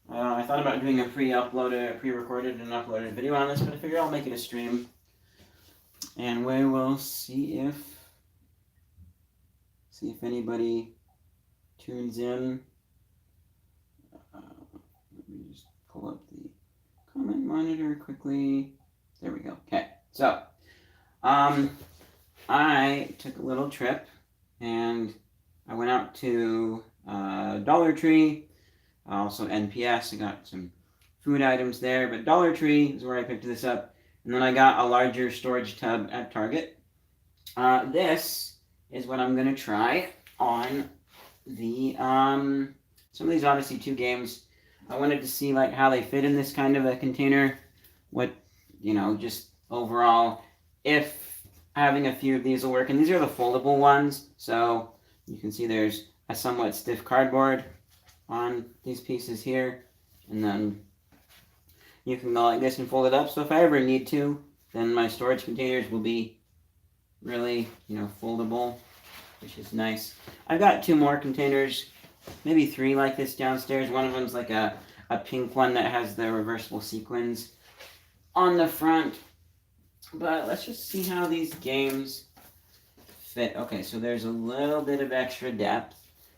I thought about doing a pre-recorded and uploaded video on this, but I figure I'll make it a stream, and we will see if anybody tunes in. Let me just pull up the comment monitor quickly. There we go. Okay, so I took a little trip, and I went out to Dollar Tree, also NPS. I got some food items there, but Dollar Tree is where I picked this up. And then I got a larger storage tub at Target. This is what I'm going to try on the some of these Odyssey 2 games. I wanted to see like how they fit in this kind of a container. What, just overall, if having a few of these will work. And these are the foldable ones, so you can see there's a somewhat stiff cardboard on these pieces here, and then you can go like this and fold it up. So if I ever need to, then my storage containers will be really, foldable, which is nice. I've got 2 more containers, maybe 3 like this downstairs. One of them's like a pink one that has the reversible sequins on the front. But let's just see how these games fit. Okay, so there's a little bit of extra depth.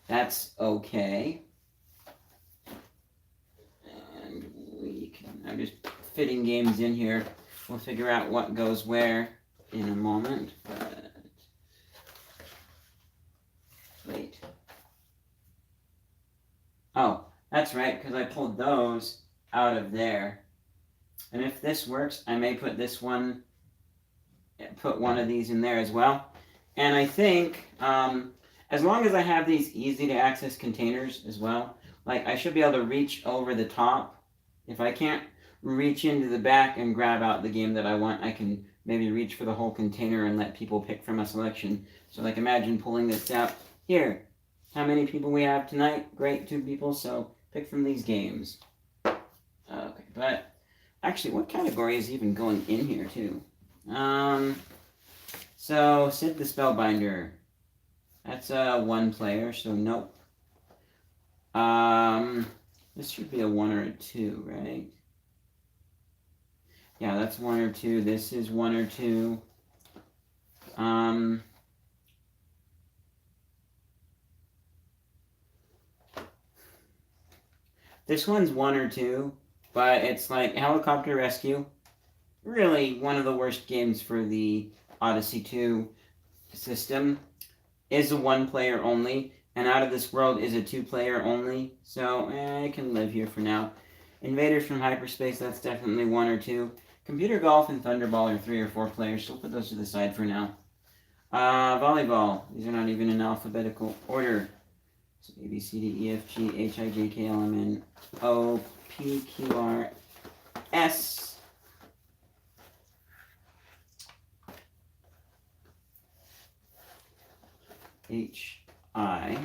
That's okay. And I'm just fitting games in here. We'll figure out what goes where in a moment. But wait. Oh, that's right, because I pulled those out of there. And if this works, I may put one of these in there as well. And I think, as long as I have these easy to access containers as well, like I should be able to reach over the top. If I can't reach into the back and grab out the game that I want, I can maybe reach for the whole container and let people pick from a selection. So like imagine pulling this out. Here, how many people we have tonight? Great, 2 people, so pick from these games. Okay, but actually, what category is even going in here too? So Sid the Spellbinder. That's a 1 player, so nope. This should be a 1 or a 2, right? Yeah, that's 1 or 2. This is 1 or 2. This one's 1 or 2, but it's like Helicopter Rescue. Really one of the worst games for the Odyssey 2 system. Is a 1 player only, and Out of This World is a 2 player only, so I can live here for now. Invaders from Hyperspace, that's definitely 1 or 2. Computer Golf and Thunderball are 3 or 4 players, so we'll put those to the side for now. Volleyball, these are not even in alphabetical order. So A, B, C, D, E, F, G, H, I, J, K, L, M, N, O, P, Q, R, S. H, I,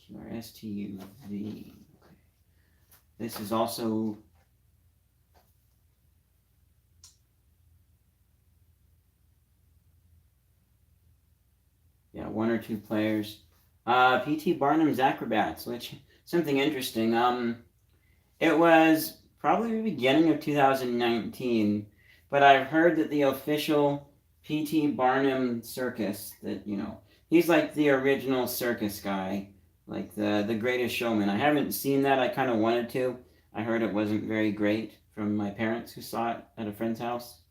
Q, R, S, T, U, V. Okay. This is also yeah, 1 or 2 players. P.T. Barnum's Acrobats, which something interesting. It was probably the beginning of 2019, but I've heard that the official P.T. Barnum circus, that he's like the original circus guy, like the Greatest Showman. I haven't seen that. I kind of wanted to. I heard it wasn't very great from my parents who saw it at a friend's house.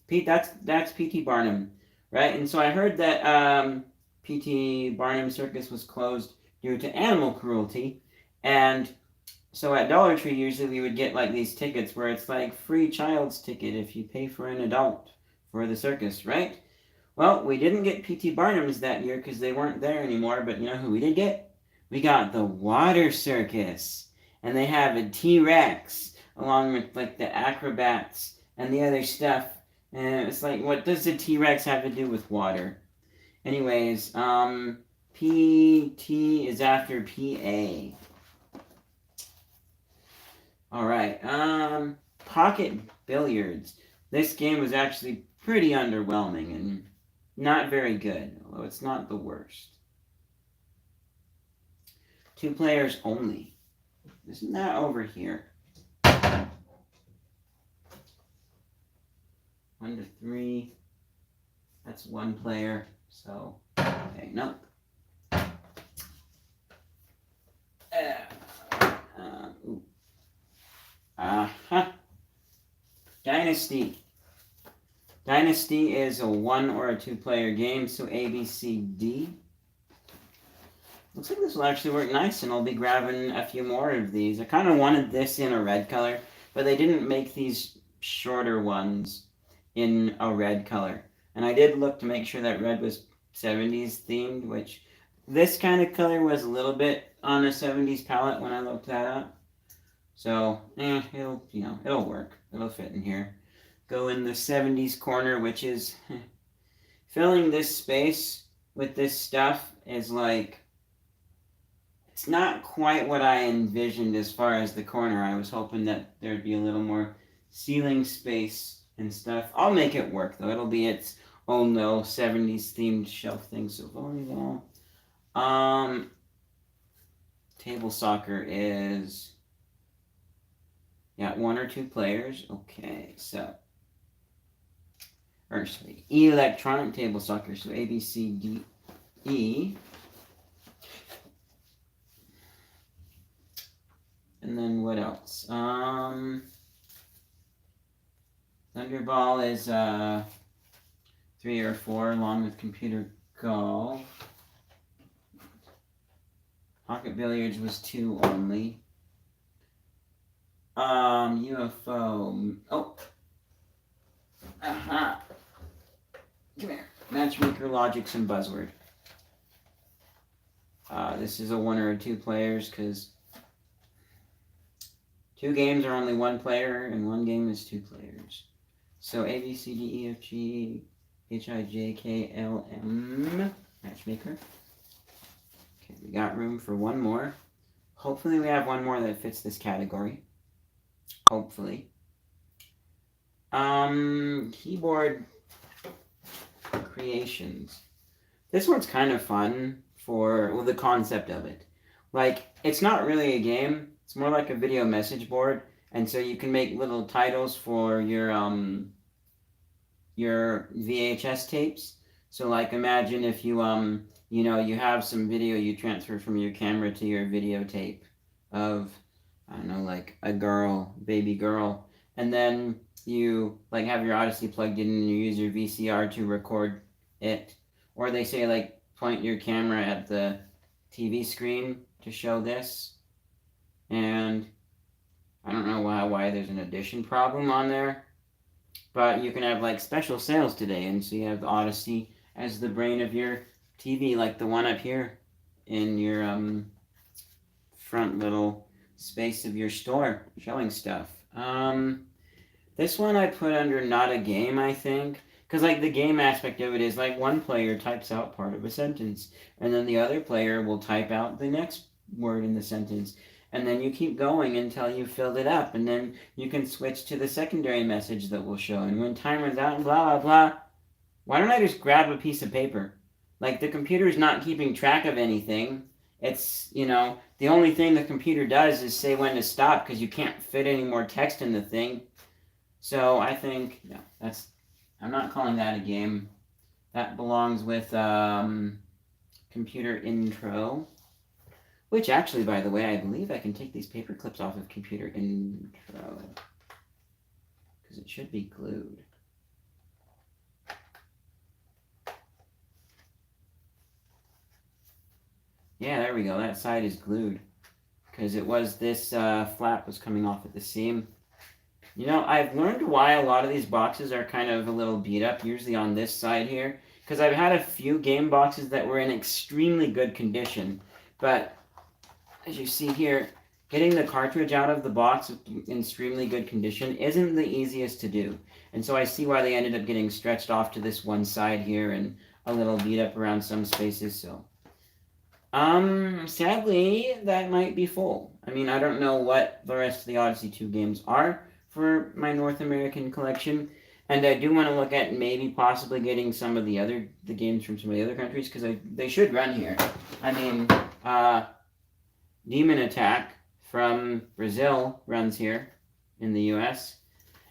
Pete, that's P.T. Barnum, right? And so I heard that P.T. Barnum Circus was closed due to animal cruelty, and so at Dollar Tree usually we would get like these tickets where it's like free child's ticket if you pay for an adult for the circus, right? Well, we didn't get P.T. Barnum's that year because they weren't there anymore, but you know who we did get? We got the Water Circus, and they have a T-Rex along with like the acrobats and the other stuff. And it's like, what does the T-Rex have to do with water? Anyways, PT is after PA. Alright, Pocket Billiards. This game was actually pretty underwhelming and not very good, although it's not the worst. 2 players only. Isn't that over here? 1 to 3. That's 1 player. So, okay, nope. Dynasty. Dynasty is a 1 or a 2 player game, so A, B, C, D. Looks like this will actually work nice, and I'll be grabbing a few more of these. I kind of wanted this in a red color, but they didn't make these shorter ones in a red color. And I did look to make sure that red was 70s themed, which this kind of color was a little bit on a 70s palette when I looked that up. So, it'll work. It'll fit in here. Go in the 70s corner, which is filling this space with this stuff is like, it's not quite what I envisioned as far as the corner. I was hoping that there'd be a little more ceiling space and stuff. I'll make it work though. It'll be its own little 70s themed shelf thing. So volleyball. Table soccer is 1 or 2 players. Okay, so electronic table soccer. So A, B, C, D, E. And then what else? Thunderball is 3 or 4 along with computer golf. Pocket billiards was 2 only. UFO. Oh. Aha. Come here. Matchmaker, Logics, and Buzzword. This is a 1 or 2 players because 2 games are only 1 player and 1 game is 2 players. So A, B, C, D, E, F, G, H, I, J, K, L, M. Matchmaker. Okay, we got room for 1 more. Hopefully we have 1 more that fits this category. Hopefully. Keyboard creations. This one's kind of fun for the concept of it. Like, it's not really a game. It's more like a video message board, and so you can make little titles for your VHS tapes. So like imagine if you you have some video you transfer from your camera to your videotape of, I don't know, like a baby girl, and then you like have your Odyssey plugged in and you use your VCR to record it. Or they say like point your camera at the TV screen to show this. And I don't know why there's an addition problem on there, but you can have like special sales today, and so you have the Odyssey as the brain of your TV, like the one up here in your front little space of your store showing stuff. This one I put under not a game, I think, because like the game aspect of it is like 1 player types out part of a sentence, and then the other player will type out the next word in the sentence. And then you keep going until you've filled it up. And then you can switch to the secondary message that will show. And when time runs out and blah, blah, blah, why don't I just grab a piece of paper? Like, the computer's not keeping track of anything. It's, the only thing the computer does is say when to stop because you can't fit any more text in the thing. So I think, I'm not calling that a game. That belongs with computer intro. Which actually, by the way, I believe I can take these paper clips off of computer intro. Because it should be glued. Yeah, there we go. That side is glued. Because it was this flap was coming off at the seam. I've learned why a lot of these boxes are kind of a little beat up, usually on this side here. Because I've had a few game boxes that were in extremely good condition. But as you see here, getting the cartridge out of the box in extremely good condition isn't the easiest to do. And so I see why they ended up getting stretched off to this one side here and a little beat up around some spaces. So, sadly, that might be full. I mean, I don't know what the rest of the Odyssey 2 games are for my North American collection. And I do want to look at maybe possibly getting some of the games from some of the other countries because they should run here. I mean, Demon Attack from Brazil runs here in the US.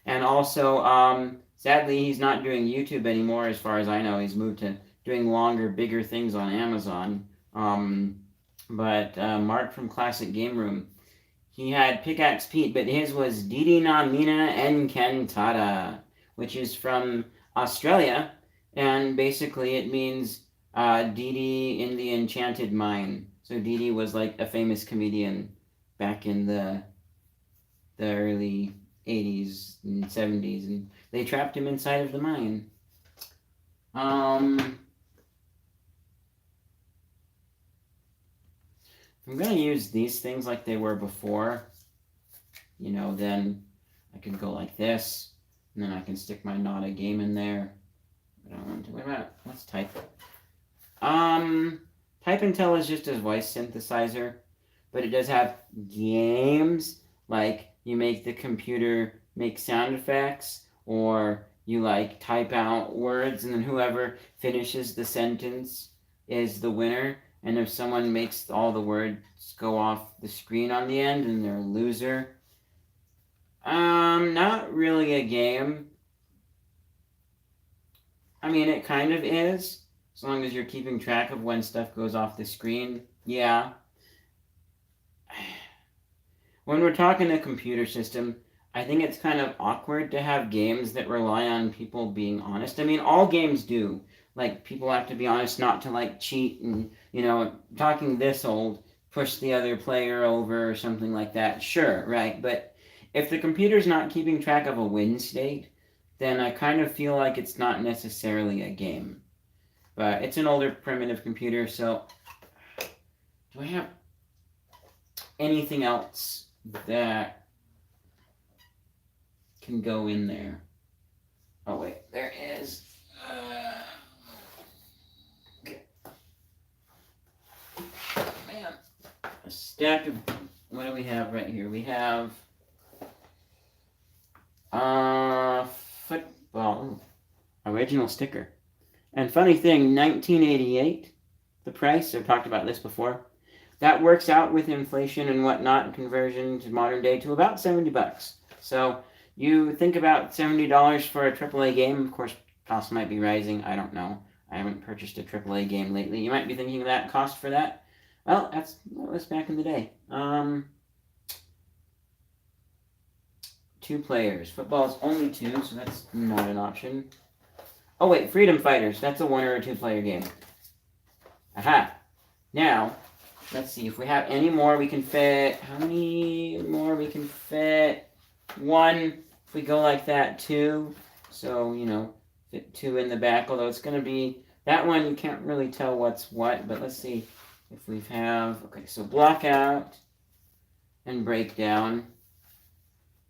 And also, sadly, he's not doing YouTube anymore, as far as I know. He's moved to doing longer, bigger things on Amazon. But Mark from Classic Game Room, he had Pickaxe Pete, but his was Didi na Mina Encantada, which is from Australia, and basically it means Didi in the Enchanted Mine. So Didi was like a famous comedian back in the early 80s and 70s, and they trapped him inside of the mine. I'm going to use these things like they were before. Then I can go like this, and then I can stick my not a game in there. I don't want to. What about, let's type. Type and Tell is just a voice synthesizer, but it does have games, like you make the computer make sound effects, or you like type out words, and then whoever finishes the sentence is the winner. And if someone makes all the words go off the screen on the end, then they're a loser. Not really a game. I mean, it kind of is, as long as you're keeping track of when stuff goes off the screen. Yeah. When we're talking a computer system, I think it's kind of awkward to have games that rely on people being honest. I mean, all games do. Like, people have to be honest not to, like, cheat and, talking this old, push the other player over or something like that. Sure, right? But if the computer's not keeping track of a win state, then I kind of feel like it's not necessarily a game. But it's an older primitive computer, so do I have anything else that can go in there? Oh, wait, there is. Man, a stack of, what do we have right here? We have football, original sticker. And funny thing, 1988, the price, I've talked about this before, that works out with inflation and whatnot, conversion to modern day, to about $70. So you think about $70 for a AAA game. Of course, costs might be rising. I don't know. I haven't purchased a AAA game lately. You might be thinking of that cost for that. Well, that's back in the day. 2 players. Football is only 2, so that's not an option. Oh wait, Freedom Fighters. That's a 1 or a 2 player game. Aha. Now, let's see if we have any more we can fit. How many more we can fit? 1. If we go like that, 2. So, fit 2 in the back. Although it's going to be, that one you can't really tell what's what. But let's see if we have, okay, so block out and breakdown.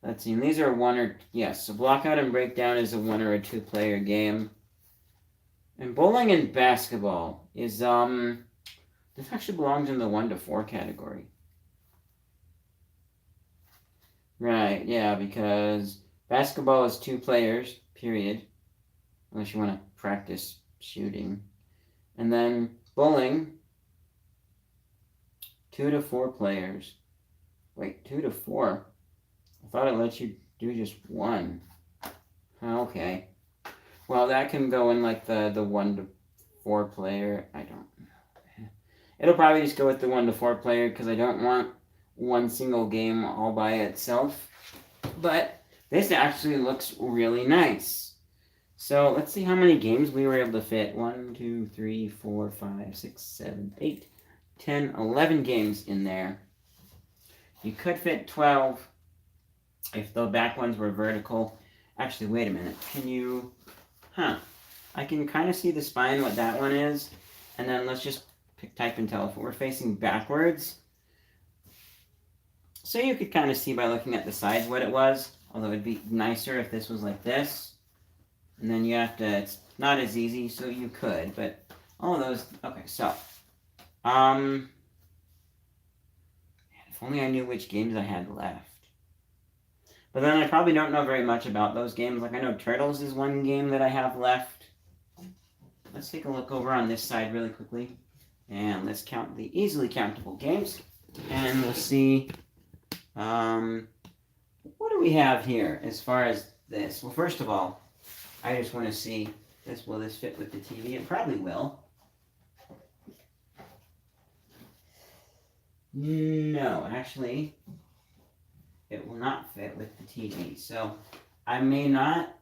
Let's see, and these are 1 or, yes, so block out and breakdown is a 1 or a 2 player game. And bowling and basketball is, this actually belongs in the 1 to 4 category. Right, yeah, because basketball is 2 players, period. Unless you want to practice shooting. And then bowling, 2 to 4 players. Wait, 2 to 4? I thought it lets you do just 1. Okay. Well, that can go in like the 1 to 4 player. I don't know. It'll probably just go with the 1 to 4 player because I don't want one single game all by itself. But this actually looks really nice. So let's see how many games we were able to fit. 1, 2, 3, 4, 5, 6, 7, 8, 10, 11 games in there. You could fit 12 if the back ones were vertical. Actually, wait a minute. Can you... I can kind of see the spine, what that one is. And then let's just type and tell if we're facing backwards. So you could kind of see by looking at the sides what it was. Although it'd be nicer if this was like this. And then you have to, it's not as easy, so you could. But all of those, okay, so. If only I knew which games I had left. But then I probably don't know very much about those games. Like I know Turtles is one game that I have left. Let's take a look over on this side really quickly. And let's count the easily countable games. and we'll see. What do we have here as far as this? Well, first of all, I just want to see this. Will this fit with the TV? It probably will. No, actually, it will not fit with the TV. So I may not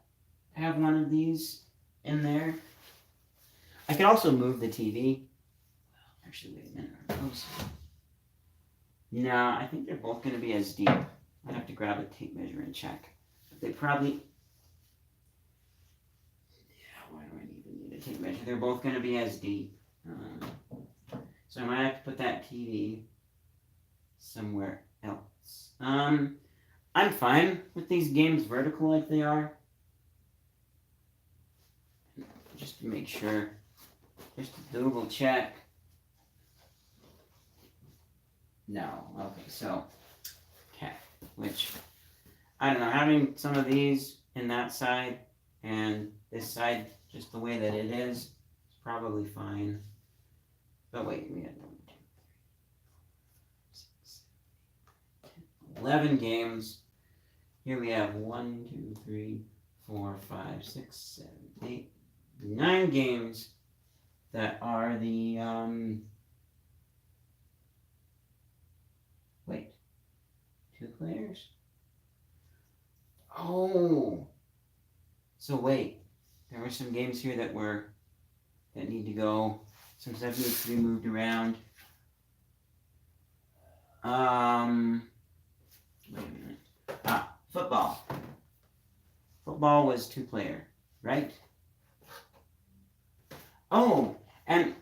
have one of these in there. I could also move the TV. Actually, wait a minute. Are those? No, I think they're both going to be as deep. I'd have to grab a tape measure and check. But they probably. Yeah, why do I even need a tape measure? They're both going to be as deep. So I might have to put that TV somewhere else. I'm fine with these games vertical like they are. Just to make sure. Just to double check. No. Okay, so. Okay. Which, I don't know, having some of these in that side and this side just the way that it is probably fine. But wait, we had 1, 2, 3, 4, 5, 6, 7, 8, 9, 10, 11 games. Here we have 1, 2, 3, 4, 5, 6, 7, 8, 9 games that are the wait, 2 players? Oh, so wait, there were some games here that need to go. Some stuff needs to be moved around. Wait a minute. Football. Football was 2-player, right? Oh, and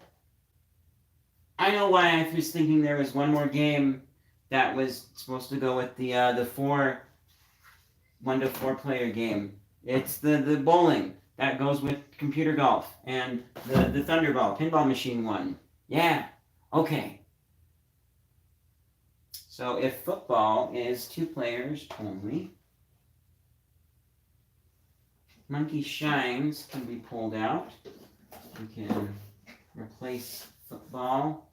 I know why I was thinking there was one more game that was supposed to go with the 1 to 4 player game. It's the bowling that goes with computer golf and the Thunderball pinball machine one. Yeah. Okay. So if football is 2 players only, Monkey Shines can be pulled out. We can replace football.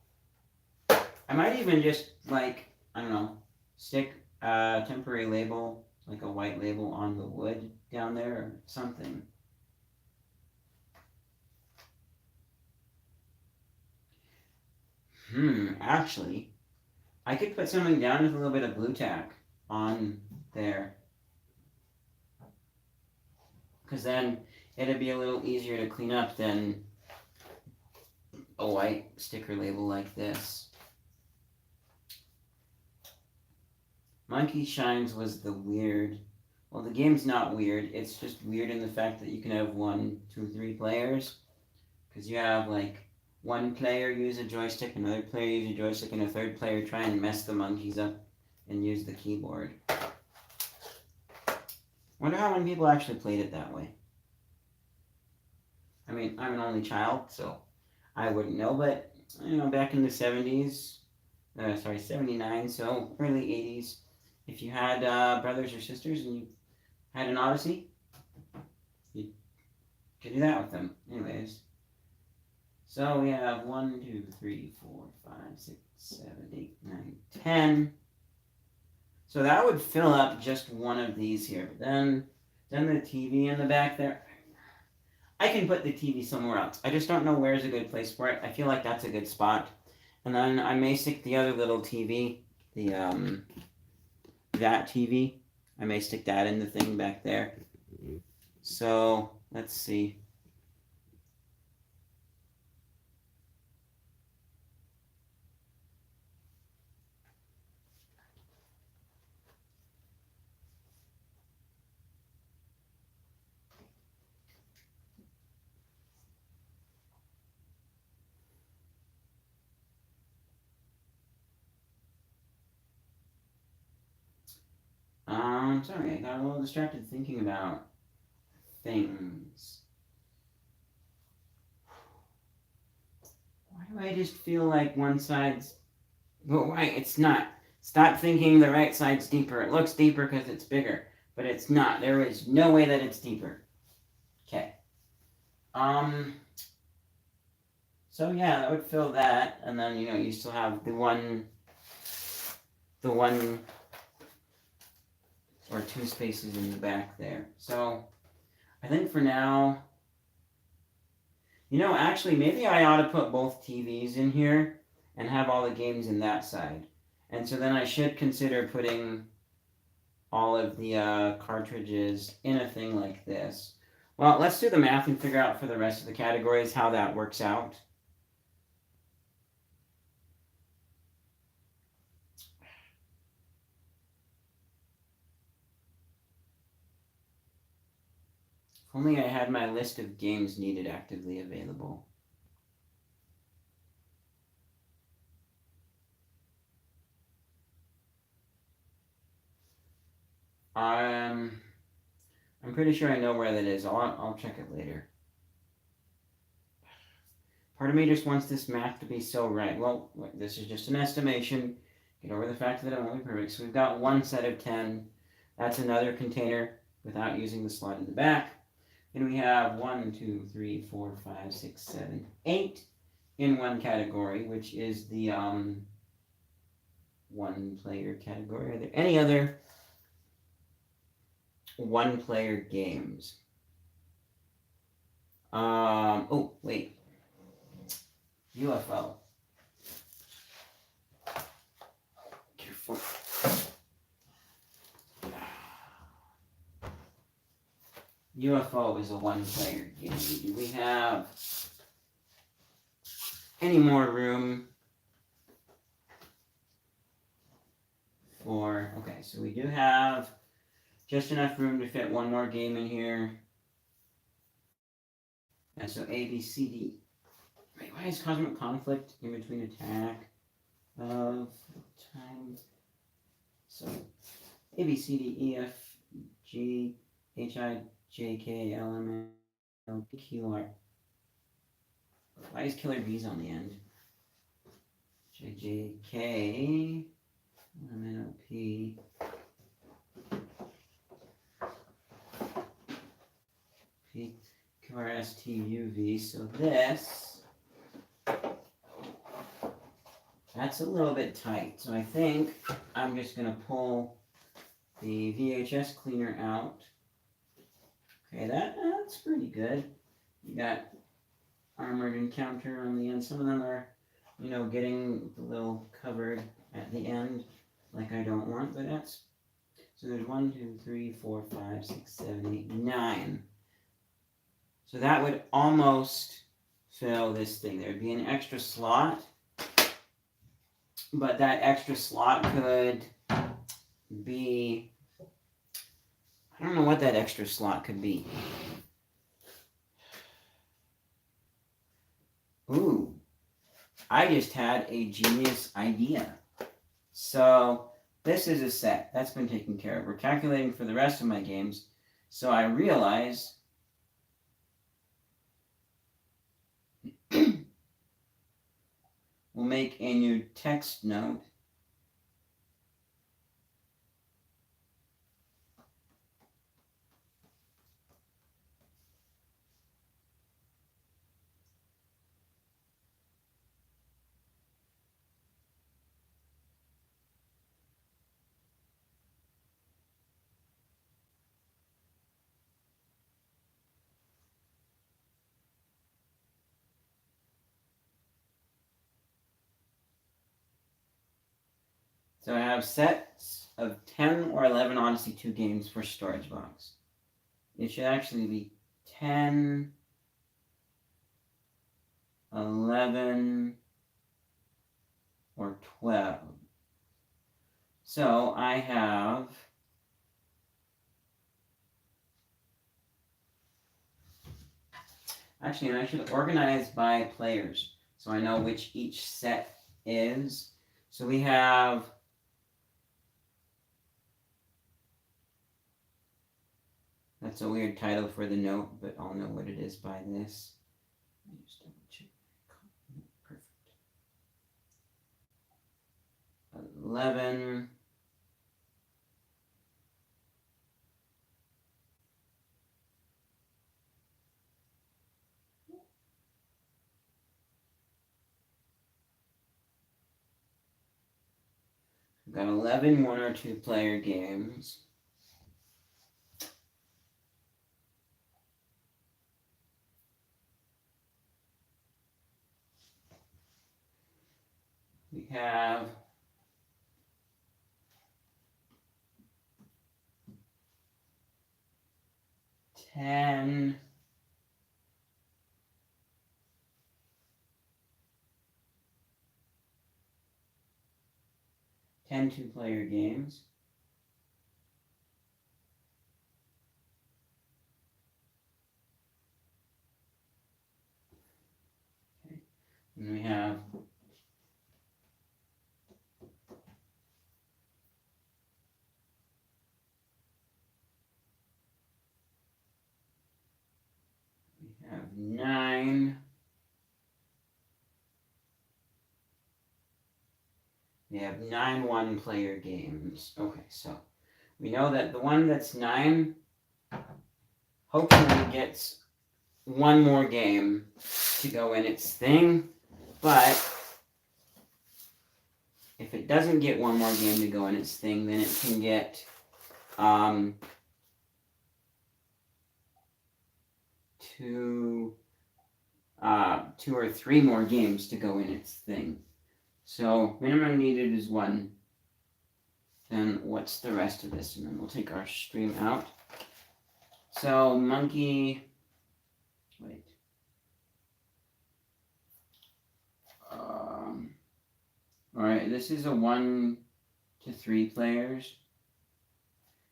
I might even just, like, I don't know, stick a temporary label, like a white label on the wood down there or something. Actually, I could put something down with a little bit of blue tack on there. Because then it'd be a little easier to clean up than a white sticker label like this. Monkey Shines was the weird. Well, the game's not weird. It's just weird in the fact that you can have 1, 2, 3 players. Because you have, like, 1 player use a joystick, another player use a joystick, and a 3rd player try and mess the monkeys up and use the keyboard. Wonder how many people actually played it that way. I mean, I'm an only child, so I wouldn't know, but, you know, back in the 70s, 79, so early 80s, if you had brothers or sisters and you had an Odyssey, you could do that with them. Anyways. So we have 1, 2, 3, 4, 5, 6, 7, 8, 9, 10. So that would fill up just one of these here. But then the TV in the back there. I can put the TV somewhere else. I just don't know where's a good place for it. I feel like that's a good spot. And then I may stick the other little TV, that TV. I may stick that in the thing back there. So let's see. Sorry, I got a little distracted thinking about things. Why do I just feel like one side's... Well, why? It's not. Stop thinking the right side's deeper. It looks deeper because it's bigger, but it's not. There is no way that it's deeper. Okay. So yeah, that would fill that, and then, you know, you still have the one the one or two spaces in the back there. So I think for now, actually maybe I ought to put both TVs in here and have all the games in that side. And so then I should consider putting all of the cartridges in a thing like this. Well, let's do the math and figure out for the rest of the categories how that works out. If only I had my list of games needed actively available. I'm pretty sure I know where that is. I'll check it later. Part of me just wants this math to be so right. Well, this is just an estimation. Get over the fact that it won't be perfect. So we've got one set of 10. That's another container without using the slot in the back. Then we have 1, 2, 3, 4, 5, 6, 7, 8 in one category, which is the one-player category. Are there any other one-player games? Oh, wait. UFO. Careful. UFO is a one-player game. Do we have any more room for... Okay, so we do have just enough room to fit one more game in here. And so A, B, C, D. Wait, why is Cosmic Conflict in between attack of time? So A, B, C, D, E, F, G, H, I, J, K, L, M, N, P, Q, R. Why is Killer Bees on the end? J, J, K, L, M, N, O, P. P, Q, R, S, T, U, V. So this, that's a little bit tight. So I think I'm just going to pull the VHS cleaner out. Okay, that's pretty good. You got Armored Encounter on the end. Some of them are, getting a little covered at the end, like I don't want, but that's... So there's 1, 2, 3, 4, 5, 6, 7, 8, 9. So that would almost fill this thing. There would be an extra slot, but that extra slot could be... I don't know what that extra slot could be. Ooh, I just had a genius idea. So this is a set. That's been taken care of. We're calculating for the rest of my games. So I realize we'll make a new text note. So I have sets of 10 or 11 Odyssey 2 games for storage box. It should actually be 10, 11, or 12. So I have... Actually, I should organize by players so I know which each set is. So we have... That's a weird title for the note, but I'll know what it is by this. Let me just double check. Perfect. 11. We've got 11 one or two player games. We have 10 two-player games. Okay. And we have 9. We have 9 one-player games. Okay, so we know that the one that's 9 hopefully gets one more game to go in its thing, but if it doesn't get one more game to go in its thing, then it can get two or three more games to go in its thing. So minimum needed is 1. Then what's the rest of this? And then we'll take our stream out. So monkey, wait. Alright, this is a 1 to 3 players.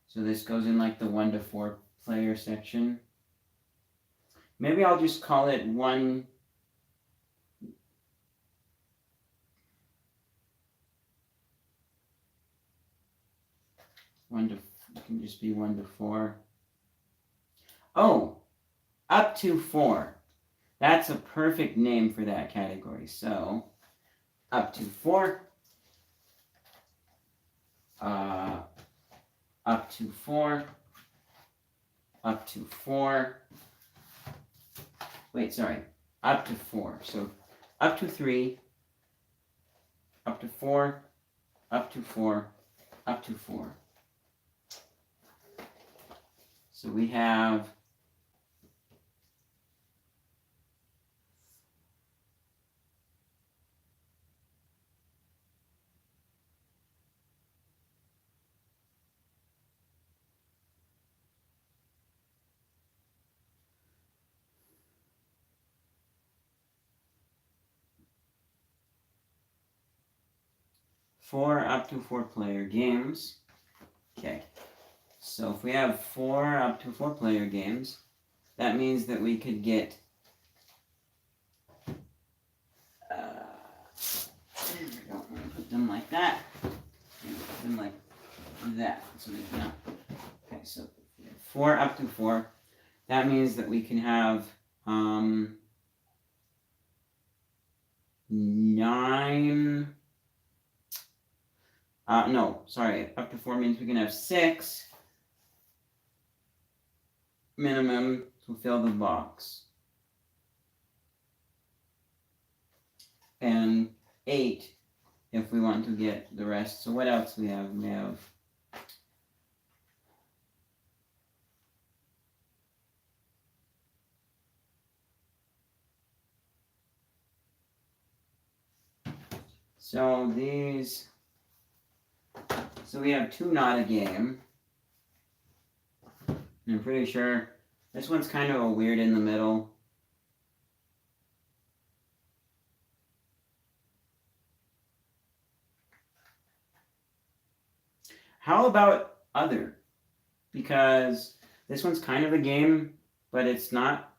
So this goes in like the 1 to 4 player section. Maybe I'll just call it 1. It can just be 1 to 4. Oh, up to 4. That's a perfect name for that category. So, up to 4. Up to 4. Up to 4. Wait, sorry. Up to 4. So, up to 3. Up to 4. Up to 4. Up to 4. So we have 4 up to 4 player games. Okay, so if we have 4 up to 4 player games, that means that we could get I don't want to put them like that. Put them like that. So they cannot. Okay, so 4 up to 4. That means that we can have 9. No, sorry. Up to 4 means we can have 6 minimum to fill the box. And 8 if we want to get the rest. So what else we have? We have so these. So we have 2 not a game. And I'm pretty sure this one's kind of a weird in the middle. How about other? Because this one's kind of a game, but it's not.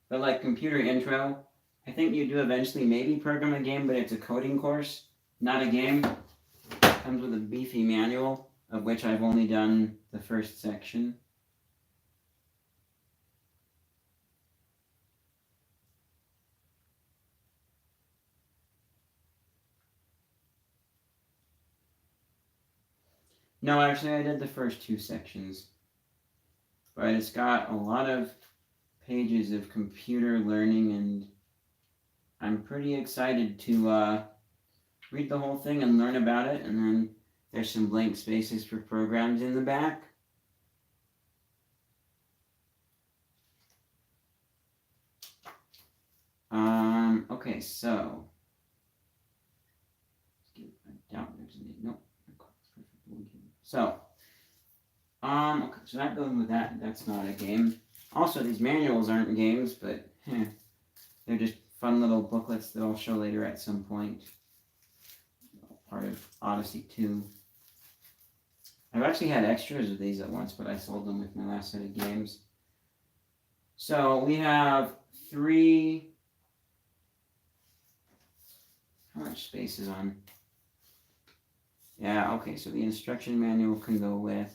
But like computer intro, I think you do eventually maybe program a game, but it's a coding course, not a game. It comes with a beefy manual, of which I've only done the first section. No, actually, I did the first 2 sections. But it's got a lot of pages of computer learning, and I'm pretty excited to read the whole thing and learn about it, and then There's some blank spaces for programs in the back. Okay, so I doubt there's any. Nope. So, okay, so that goes with that. That's not a game. Also, these manuals aren't games, but they're just fun little booklets that I'll show later at some point. Part of Odyssey 2. I've actually had extras of these at once, but I sold them with my last set of games. So we have 3. How much space is on? Yeah, okay, so the instruction manual can go with.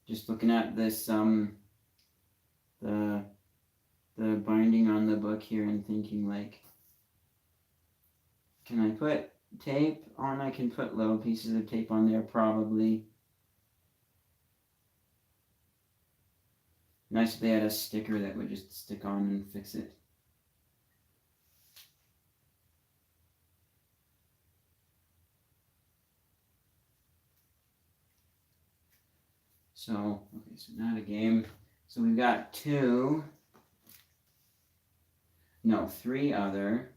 Just looking at this, the binding on the book here and thinking like, can I put tape on? I can put little pieces of tape on there probably. Nice if they had a sticker that would just stick on and fix it. So, okay, so not a game. So we've got 3 other.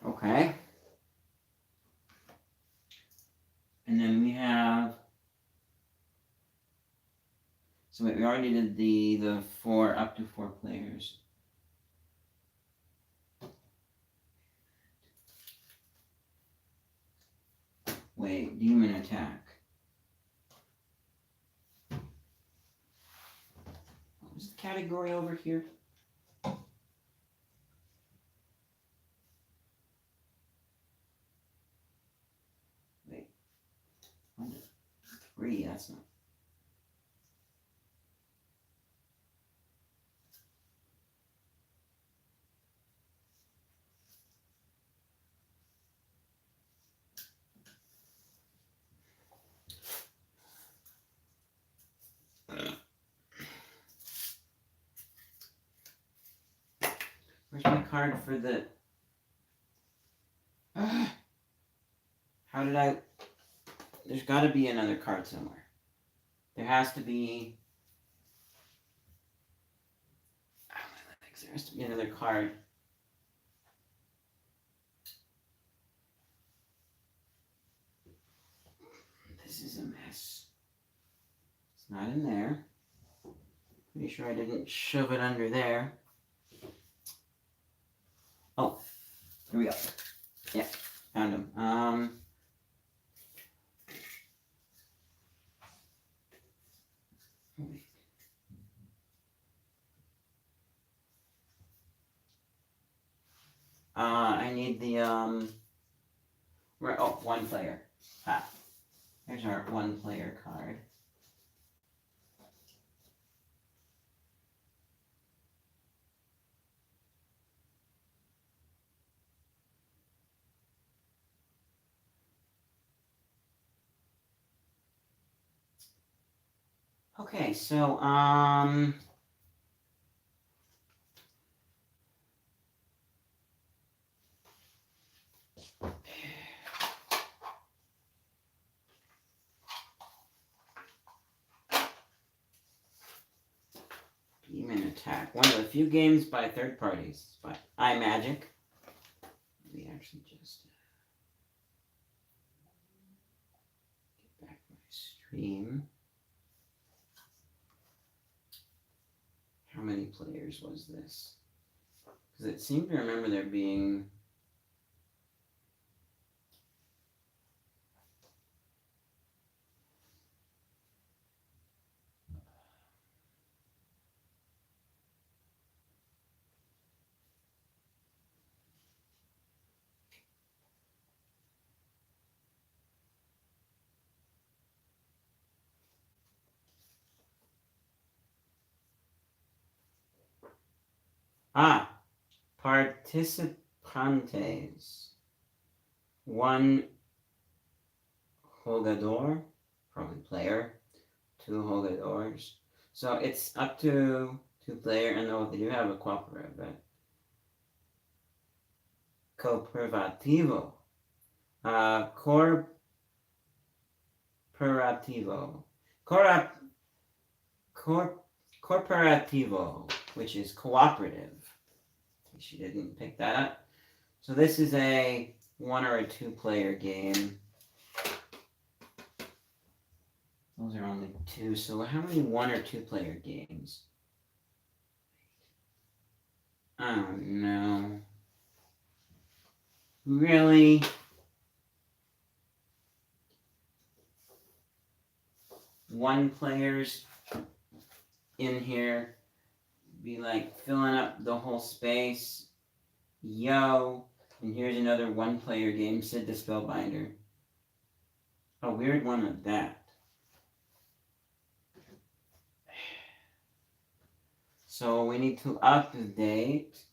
Okay. And then we have, so wait, we already did the 4, up to 4 players. Wait, Demon Attack. What was the category over here? Wait, 1 to 3, that's not. Where's my card for the... How did I... There's got to be another card somewhere. There has to be... Oh, my legs. There has to be another card. This is a mess. It's not in there. Pretty sure I didn't shove it under there. Oh, here we go. Yeah, found him. I need the, oh, 1 player. Here's our 1 player card. Okay, so, Demon Attack. One of the few games by third parties by iMagic. Let me actually just get back my stream. How many players was this? Because it seemed to remember there being... participant Jantes. 1 jugador, probably player. 2 jugadores. So it's up to 2 player, and though they do have a cooperative. Cooperativo. Corporativo. Corporativo, which is cooperative. In case you didn't pick that up. So this is a 1 or a 2 player game. Those are only 2. So how many 1 or 2 player games? Oh no. Really? One players in here be like filling up the whole space. Yo. And here's another 1 player game, Sid the Spellbinder. A weird one of that. So we need to update.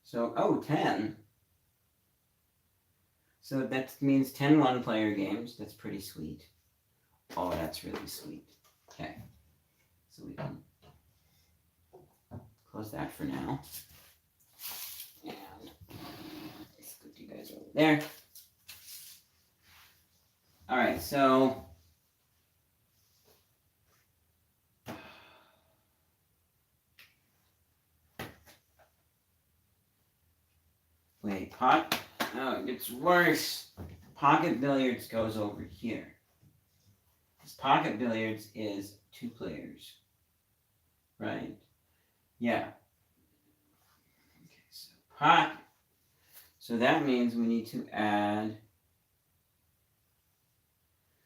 So, 10. So that means 10 1-player games. That's pretty sweet. Oh, that's really sweet. Okay. So we can close that for now. And let's put you guys over there. Alright, so wait, pot? Oh, it gets worse. Pocket billiards goes over here. Because pocket billiards is 2 players. Right? Yeah. Okay, so pocket. So that means we need to add.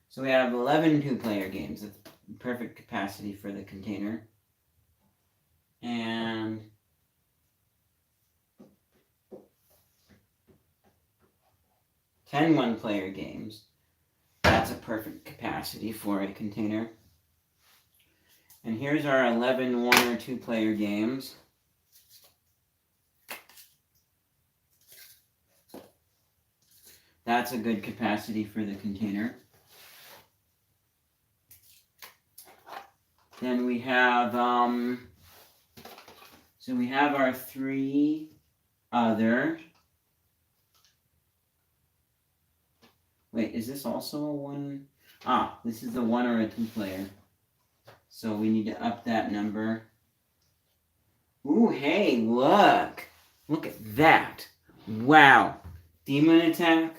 So we have 11 2-player games. That's perfect capacity for the container. And 10 1-player games. That's a perfect capacity for a container. And here's our 11 1 or 2-player games. That's a good capacity for the container. Then we have, so we have our 3 other. Wait, is this also a 1? This is the 1 or a 2-player. So we need to up that number. Ooh, hey, look. Look at that. Wow. Demon Attack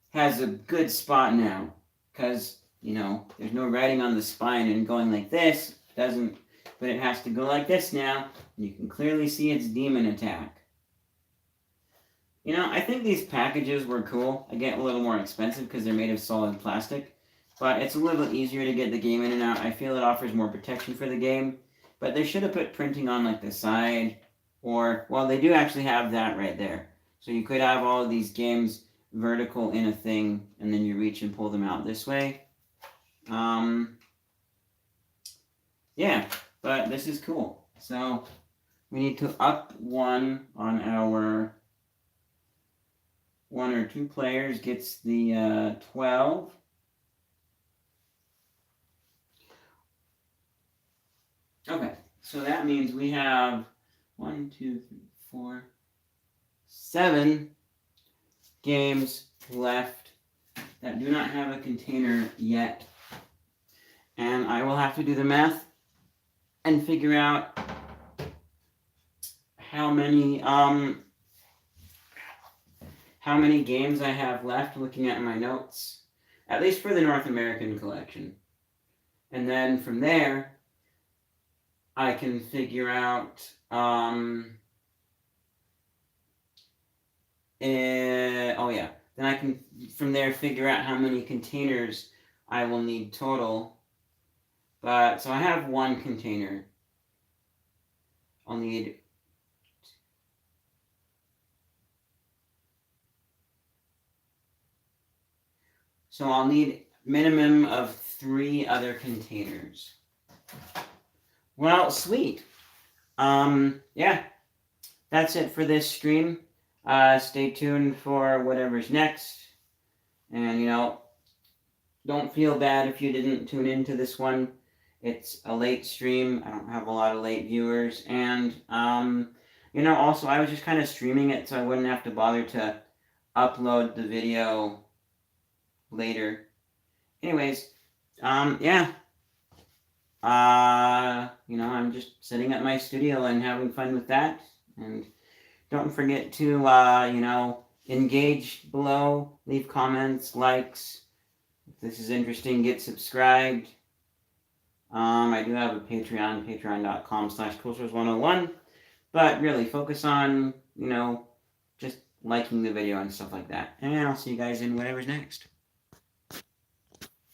has a good spot now. Because, there's no writing on the spine and going like this. Doesn't, but it has to go like this now. And you can clearly see its Demon Attack. I think these packages were cool. They get a little more expensive because they're made of solid plastic. But it's a little easier to get the game in and out. I feel it offers more protection for the game. But they should have put printing on like the side. Or, well, they do actually have that right there. So you could have all of these games vertical in a thing. And then you reach and pull them out this way. Yeah, but this is cool. So we need to up 1 on our 1 or 2 players gets the 12. Okay, so that means we have 1, 2, 3, 4, 7 games left that do not have a container yet. And I will have to do the math and figure out how many games I have left looking at my notes, at least for the North American collection. And then from there, I can figure out then I can from there figure out how many containers I will need total. But so I have 1 container. I'll need minimum of 3 other containers. Well, sweet. Yeah, that's it for this stream. Stay tuned for whatever's next. And, don't feel bad if you didn't tune into this one. It's a late stream. I don't have a lot of late viewers. And, also I was just kind of streaming it so I wouldn't have to bother to upload the video later. Anyways, yeah. I'm just sitting at my studio and having fun with that. And don't forget to, engage below, leave comments, likes. If this is interesting, get subscribed. I do have a Patreon, patreon.com/coolstores101. But really, focus on, just liking the video and stuff like that. And I'll see you guys in whatever's next.